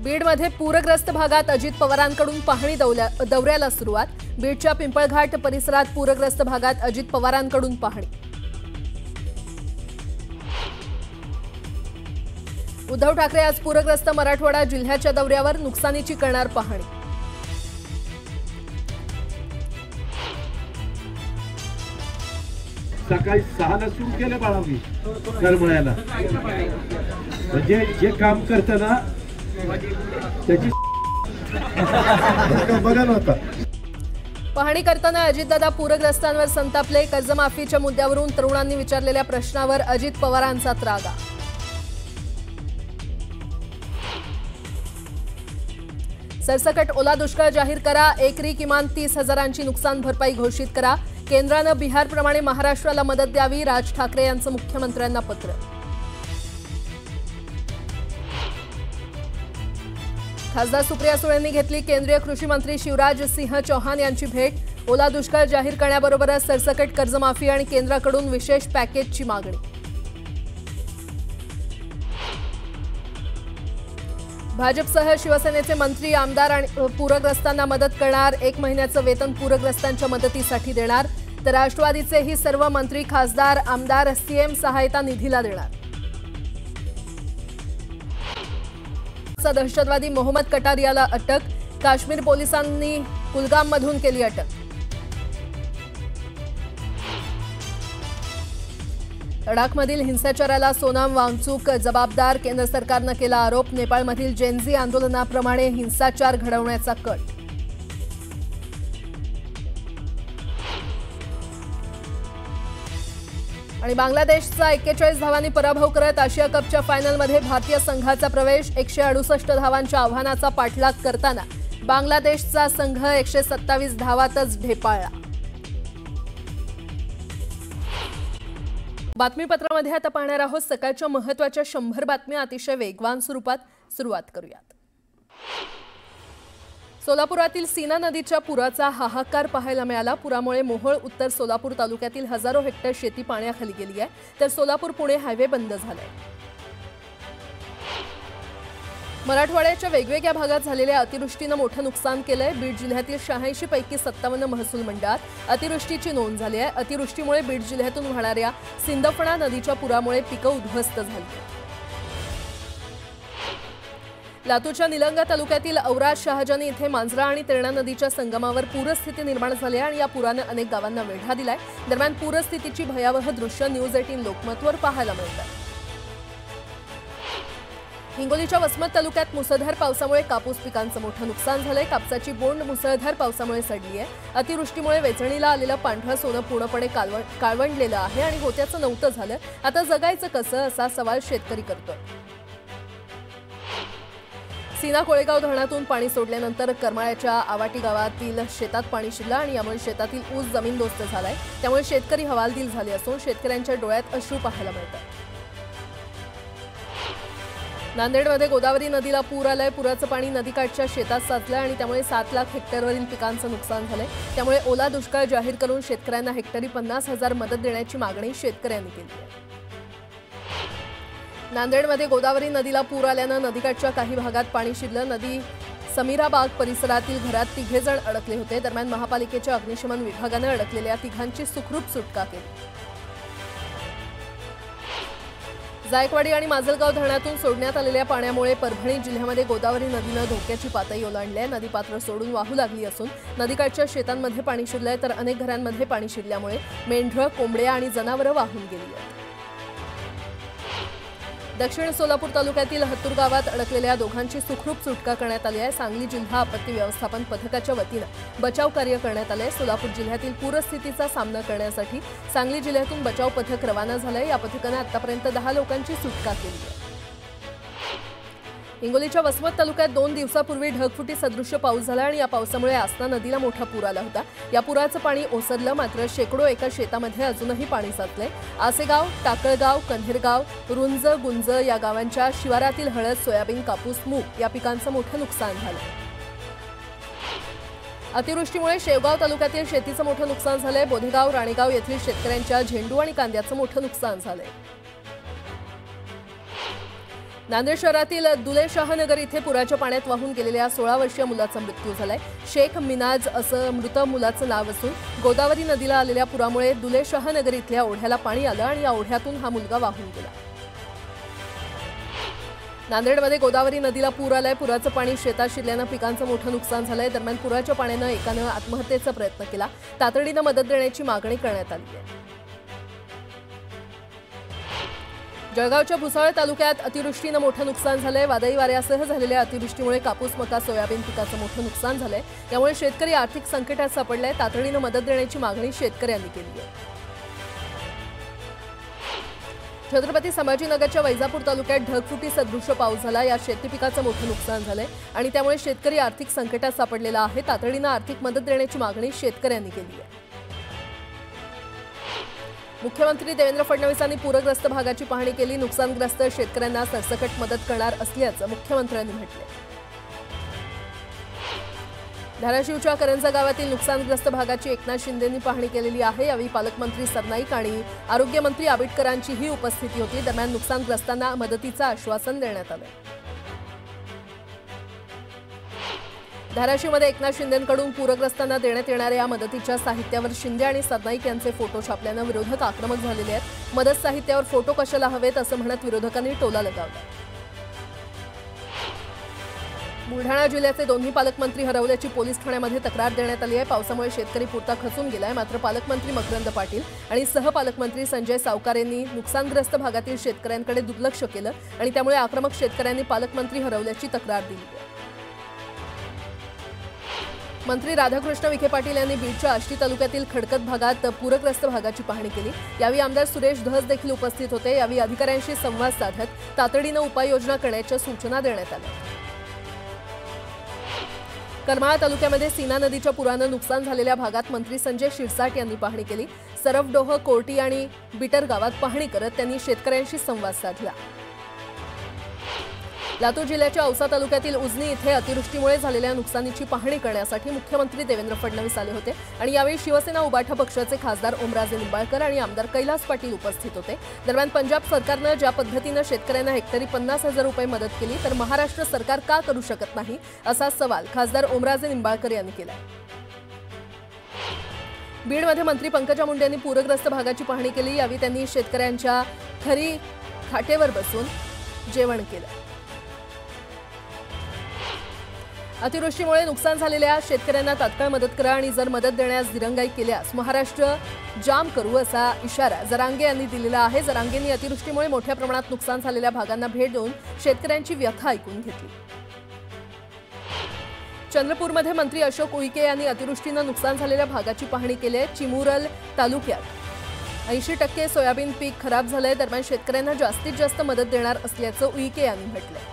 बीडमध्ये पूरग्रस्त भागात अजित पवारांकडून पाहणी दौऱ्याला सुरुवात। बीडच्या पिंपळघाट परिसरात पूरग्रस्त भागात अजित पवारांकडून पाहणी। उद्धव ठाकरे आज पूरग्रस्त मराठवाडा जिल्ह्याच्या दौऱ्यावर, नुकसानीची करणार पाहणी। सकाळी 6ला सुरू केलं बाळावी करमळ्याला, म्हणजे जे काम करताना त्याची बघा नव्हता। पाहणी करताना अजितदादा पूरग्रस्तांवर संतापले। कर्जमाफीच्या मुद्द्यावरून तरुणांनी विचारलेल्या प्रश्नावर अजित पवारांचा त्रागा। सरसकट ओला दुष्काळ जाहीर करा, एकरी किमान 30,000ची नुकसान भरपाई घोषित करा। केंद्रानं बिहारप्रमाणे महाराष्ट्राला मदत द्यावी, राज ठाकरे यांचं मुख्यमंत्र्यांना पत्र। खासदार सुप्रिया सुळेंनी घेतली केंद्रीय कृषी मंत्री शिवराज सिंह चौहान यांची भेट। ओला दुष्काळ जाहीर करण्याबरोबरच सरसकट कर्जमाफी आणि केंद्राकडून विशेष पॅकेजची मागणी। भाजपसह शिवसेनेचे मंत्री आमदार आणि पूरग्रस्तांना मदत करणार। 1 महिन्याचं वेतन पूरग्रस्तांच्या मदतीसाठी देणार। तर राष्ट्रवादीचेही सर्व मंत्री खासदार आमदार सीएम सहायता निधीला देणार। दहशतवादी मोहम्मद कटारियाला अटक, काश्मीर पोलिसांनी कुलगाममधून केली अटक। लडाखमधील हिंसाचाराला सोनम वांगचुक जबाबदार, केंद्र सरकारनं केला आरोप। नेपाळमधील जेनझी आंदोलनाप्रमाणे हिंसाचार घडवण्याचा कट। आणि बांगलादेशचा 41 धावांनी पराभव करत आशिया कपच्या फायनलमध्ये भारतीय संघाचा प्रवेश। 168 धावांच्या आव्हानाचा पाठलाग करताना बांगलादेशचा संघ 127 धावातच ढेपाळला। बातमीपत्रामध्ये आता पाहणार आहोत सकाळच्या महत्त्वाच्या 100 बातम्या अतिशय वेगवान स्वरूपात। सुरुवात करूयात। सोलापुरातील सीना नदीच्या पुराचा हाहाकार पाहायला मिळाला। पुरामुळे मोहोळ उत्तर सोलापूर तालुक्यातील हजारो हेक्टर शेती पाण्याखाली गेली आहे, तर सोलापूर पुणे हायवे बंद झालाय। मराठवाड्याच्या वेगवेगळ्या भागात झालेल्या अतिवृष्टीनं मोठं नुकसान केलंय। बीड जिल्ह्यातील 86 पैकी 57 महसूल मंडळात अतिवृष्टीची नोंद झाली आहे। अतिवृष्टीमुळे बीड जिल्ह्यातून वाहणाऱ्या सिंदफणा नदीच्या पुरामुळे पिकं उद्ध्वस्त झाली। लातूरच्या निलंगा तालुक्यातील औराद शहाजानी इथे मांजरा आणि तेरणा नदीच्या संगमावर पूरस्थिती निर्माण झाली आहे आणि या पुरानं अनेक गावांना वेढा दिलाय। दरम्यान पूरस्थितीची भयावह दृश्य न्यूज 18 लोकमतवर पाहायला मिळतात। हिंगोलीच्या वसमत तालुक्यात मुसळधार पावसामुळे कापूस पिकांचं मोठं नुकसान झालंय। कापसाची बोंड मुसळधार पावसामुळे सडली आहे। अतिवृष्टीमुळे वेचणीला आलेलं पांढरं सोनं पूर्णपणे काळवंडलेलं आहे आणि होत्याचं नव्हतं झालं। आता जगायचं कसं, असा सवाल शेतकरी करतोय। सीना कोळेगाव धरणातून पाणी सोडल्यानंतर करमाळ्याच्या आवाटी गावातील शेतात पाणी शिरलं आणि यामुळे शेतातील ऊस जमीनदोस्त झालाय। त्यामुळे शेतकरी हवालदिल झाले असून शेतकऱ्यांच्या डोळ्यात अश्रू पाहायला मिळतात। नांदेडमध्ये गोदावरी नदीला पूर आलाय। पुराचं पाणी नदीकाठच्या शेतात साचलंय आणि त्यामुळे 7 लाख हेक्टरवरील पिकांचं नुकसान झालंय। त्यामुळे ओला दुष्काळ जाहीर करून शेतकऱ्यांना हेक्टरी 50,000 मदत देण्याची मागणी शेतकऱ्यांनी केली आहे। नांदेडमध्ये गोदावरी नदीला पूर आल्यानं नदीकाठच्या काही भागात पाणी शिरलं। नदी समीराबाग परिसरातील घरात 3 जण अडकले होते। दरम्यान महापालिकेच्या अग्निशमन विभागानं अडकलेल्या 3घांची सुखरूप सुटका केली। जायकवाडी आणि माजलगाव धरणातून सोडण्यात आलेल्या पाण्यामुळे परभणी जिल्ह्यामध्ये गोदावरी नदीनं धोक्याची पातळी ओलांडली आहे। नदी पात्र सोडून वाहू लागली असून नदीकाठच्या शेतांमध्ये पाणी शिरलंय, तर अनेक घरांमध्ये पाणी शिरल्यामुळे मेंढरं, कोंबड्या आणि जनावरं वाहून गेली आहेत। दक्षिण सोलापूर तालुक्यातील हत्तूर गावात अडकलेल्या 2घांची सुखरूप सुटका करण्यात आली आहे। सांगली जिल्हा आपत्ती व्यवस्थापन पथकाच्या वतीनं बचाव कार्य करण्यात आले। सोलापूर जिल्ह्यातील पूरस्थितीचा सामना करण्यासाठी सांगली जिल्ह्यातून बचाव पथक रवाना झालंय। या पथकानं आतापर्यंत 10 लोकांची सुटका केली आहे। हिंगोलीच्या वसमत तालुक्यात 2 दिवसापूर्वी ढगफुटी सदृश्य पाऊस झाला आणि या पावसामुळे आसना नदीला मोठा पूर आला होता। या पुराचं पाणी ओसरलं, मात्र शेकडो एकर शेतामध्ये अजूनही पाणी साचलंय। आसेगाव, टाकळगाव, कन्हेरगाव, रुंज, गुंज या गावांच्या शिवारातील हळद, सोयाबीन, कापूस, मूग या पिकांचं मोठं नुकसान झालं। अतिवृष्टीमुळे शेवगाव तालुक्यातील शेतीचं मोठं नुकसान झालंय। बोधेगाव, राणेगाव येथील शेतकऱ्यांच्या झेंडू आणि कांद्याचं मोठं नुकसान झालंय। नांदेड शहरातील दुले शहानगर इथे पुराच्या पाण्यात वाहून गेलेल्या 16 वर्षीय मुलाचा मृत्यू झालाय। शेख मिनाज असं मृत मुलाचं नाव असून गोदावरी नदीला आलेल्या पुरामुळे दुले शहानगर इथल्या ओढ्याला पाणी आलं आणि या ओढ्यातून हा मुलगा वाहून गेला। नांदेडमध्ये गोदावरी नदीला पूर आलाय। पुराचं पाणी शेतात शिरल्यानं पिकांचं मोठं नुकसान झालंय। दरम्यान पुराच्या पाण्यानं एकानं आत्महत्येचा प्रयत्न केला। तातडीनं मदत देण्याची मागणी करण्यात आली आहे। जळगावच्या भुसावळ तालुक्यात अतिवृष्टीनं मोठं नुकसान झालंय। वादळी वाऱ्यासह झालेल्या अतिवृष्टीमुळे कापूस, मका, सोयाबीन पिकाचं मोठं नुकसान झालंय। यामुळे शेतकरी आर्थिक संकटात सापडलाय। तातडीनं मदत देण्याची मागणी शेतकऱ्यांनी केली आहे। छत्रपती संभाजीनगरच्या वैजापूर तालुक्यात ढगफुटी सदृश्य पाऊस झाला। या शेती पिकाचं मोठं नुकसान झालंय आणि त्यामुळे शेतकरी आर्थिक संकटात सापडलेला आहे। तातडीनं आर्थिक मदत देण्याची मागणी शेतकऱ्यांनी केली आहे। मुख्यमंत्री देवेंद्र फडणवीसांनी पूरग्रस्त भागाची पाहणी केली। नुकसानग्रस्त शेतकऱ्यांना सरसकट मदत करणार असल्याचं मुख्यमंत्र्यांनी म्हटलं। धाराशिवच्या करंजा गावातील नुकसानग्रस्त भागाची एकनाथ शिंदेंनी पाहणी केलेली आहे। यावेळी पालकमंत्री सरनाईक आणि आरोग्यमंत्री आबिटकरांचीही उपस्थिती होती। दरम्यान नुकसानग्रस्तांना मदतीचं आश्वासन देण्यात आलं। धाराशिवमध्ये एकनाथ शिंदेंकडून पूरग्रस्तांना देण्यात येणाऱ्या या मदतीच्या साहित्यावर शिंदे आणि सरनाईक यांचे फोटो छापल्यानं विरोधक आक्रमक झालेले आहेत। मदत साहित्यावर फोटो कशाला हवेत असं म्हणत विरोधकांनी टोला लगावला। बुलढाणा जिल्ह्याचे दोन्ही पालकमंत्री हरवल्याची पोलीस ठाण्यामध्ये तक्रार देण्यात आली आहे। पावसामुळे शेतकरी पुरता खचून गेलाय। मात्र पालकमंत्री मकरंद पाटील आणि सहपालकमंत्री संजय सावकार यांनी नुकसानग्रस्त भागातील शेतकऱ्यांकडे दुर्लक्ष केलं आणि त्यामुळे आक्रमक शेतकऱ्यांनी पालकमंत्री हरवल्याची तक्रार दिली आहे। मंत्री राधाकृष्ण विखे पाटील यांनी बीडच्या आष्टी तालुक्यातील खडकत भागात पूरग्रस्त भागाची पाहणी केली। यावेळी आमदार सुरेश धस देखील उपस्थित होते। यावेळी अधिकाऱ्यांशी संवाद साधत तातडीनं उपाययोजना करण्याच्या सूचना देण्यात आल्या। करमाळा तालुक्यामध्ये सीना नदीच्या पुरानं नुकसान झालेल्या भागात मंत्री संजय शिरसाट यांनी पाहणी केली। सरफडोह, कोर्टी आणि बिटर गावात पाहणी करत त्यांनी शेतकऱ्यांशी संवाद साधला। लातूर जिल्ह्याच्या औसा तालुक्यातील उजनी इथे अतिवृष्टीमुळे झालेल्या नुकसानीची पाहणी करण्यासाठी मुख्यमंत्री देवेंद्र फडणवीस आले होते आणि यावेळी शिवसेना उबाठा पक्षाचे खासदार ओमराजे निंबाळकर आणि आमदार कैलास पाटील उपस्थित होते। दरम्यान पंजाब सरकारनं ज्या पद्धतीनं शेतकऱ्यांना हेक्टरी 50,000 रुपये मदत केली तर महाराष्ट्र सरकार का करू शकत नाही असा सवाल खासदार ओमराजे निंबाळकर यांनी केला। बीडमध्ये मंत्री पंकजा मुंडे यांनी पूरग्रस्त भागाची पाहणी केली। यावेळी त्यांनी शेतकऱ्यांच्या खरी खाटेवर बसून जेवण केलं। अतिवृष्टीमुळे नुकसान झालेल्या शेतकऱ्यांना तात्काळ मदत करा आणि जर मदत देण्यास दिरंगाई केल्यास महाराष्ट्र जाम करू असा इशारा जरांगे यांनी दिलेला आहे। जरांगेंनी अतिवृष्टीमुळे मोठ्या प्रमाणात नुकसान झालेल्या भागांना भेट देऊन शेतकऱ्यांची व्यथा ऐकून घेतली। चंद्रपूरमध्ये मंत्री अशोक उईके यांनी अतिवृष्टीनं नुकसान झालेल्या भागाची पाहणी केली आहे। चिमुरल तालुक्यात 80% सोयाबीन पीक खराब झालंय। दरम्यान शेतकऱ्यांना जास्तीत जास्त मदत देणार असल्याचं उईके यांनी म्हटलंय।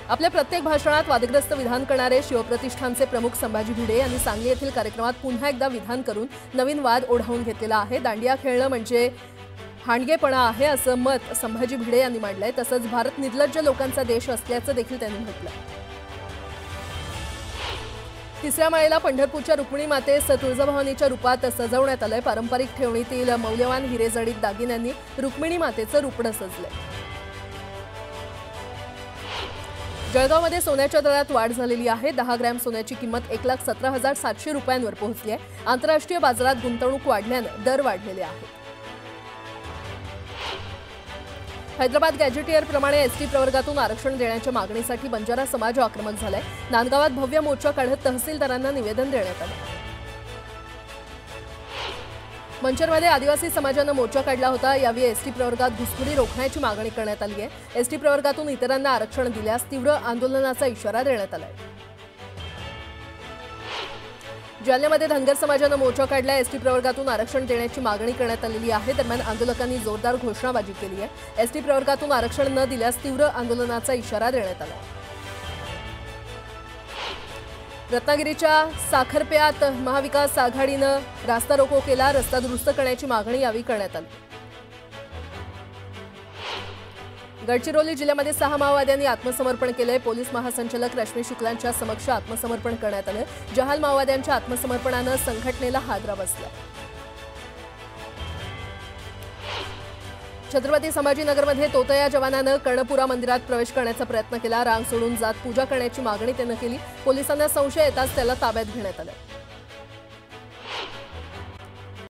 आपल्या प्रत्येक भाषणात वादग्रस्त विधान करणारे शिवप्रतिष्ठानचे प्रमुख संभाजी भिडे यांनी सांगली येथील कार्यक्रमात पुन्हा एकदा विधान करून नवीन वाद ओढावून घेतलेला आहे। दांडिया खेळणं म्हणजे हांडगेपणा आहे असं मत संभाजी भिडे यांनी मांडलंय। तसंच भारत निर्लज्ज लोकांचा देश असल्याचं देखील त्यांनी म्हटलं। तिसऱ्या माळेला पंढरपूरच्या रुक्मिणी मातेस तुळजाभवानीच्या रूपात सजवण्यात आलंय। पारंपरिक ठेवणीतील मौल्यवान हिरेजडित दागिन्यांनी रुक्मिणी मातेचं रूपडं सजलंय। जळगावमध्ये सोन्याच्या दरात वाढ झालेली आहे। 10 ग्रॅम सोन्याची किंमत 1,17,700 रुपयांवर पोहोचली आहे। आंतरराष्ट्रीय बाजारात गुंतवणूक वाढल्यानं दर वाढलेले आहेत। हैदराबाद गॅजेटियर प्रमाणे एसटी प्रवर्गातून आरक्षण देण्याच्या मागणीसाठी बंजारा समाज आक्रमक झालाय। नांदगावात भव्य मोर्चा काढत तहसीलदारांना निवेदन देण्यात आलं। मंचरमध्ये आदिवासी समाजानं मोर्चा काढला होता। यावेळी एसटी प्रवर्गात घुसखोरी रोखण्याची मागणी करण्यात आली आहे। एसटी प्रवर्गातून इतरांना आरक्षण दिल्यास तीव्र आंदोलनाचा इशारा देण्यात आलाय। जालन्यामध्ये धनगर समाजानं मोर्चा काढला। एसटी प्रवर्गातून आरक्षण देण्याची मागणी करण्यात आलेली आहे। दरम्यान आंदोलकांनी जोरदार घोषणाबाजी केली आहे। एसटी प्रवर्गातून आरक्षण न दिल्यास तीव्र आंदोलनाचा इशारा देण्यात आला। रत्नागिरीच्या साखरप्यात महाविकास आघाडीनं रास्ता रोको केला। रस्ता दुरुस्त करण्याची मागणी यावेळी करण्यात आली। गडचिरोली जिल्ह्यामध्ये 6 माओवाद्यांनी आत्मसमर्पण केलंय। पोलीस महासंचालक रश्मी शुक्लांच्या समक्ष आत्मसमर्पण करण्यात आलं। जहाल माओवाद्यांच्या आत्मसमर्पणानं संघटनेला हादरा बसला। छत्रपती संभाजीनगरमध्ये तोतया जवानानं कर्णपुरा मंदिरात प्रवेश करण्याचा प्रयत्न केला. रांग सोडून जात पूजा करण्याची मागणी त्यानं केली. पोलिसांना संशय येताच त्याला ताब्यात घेण्यात आलं.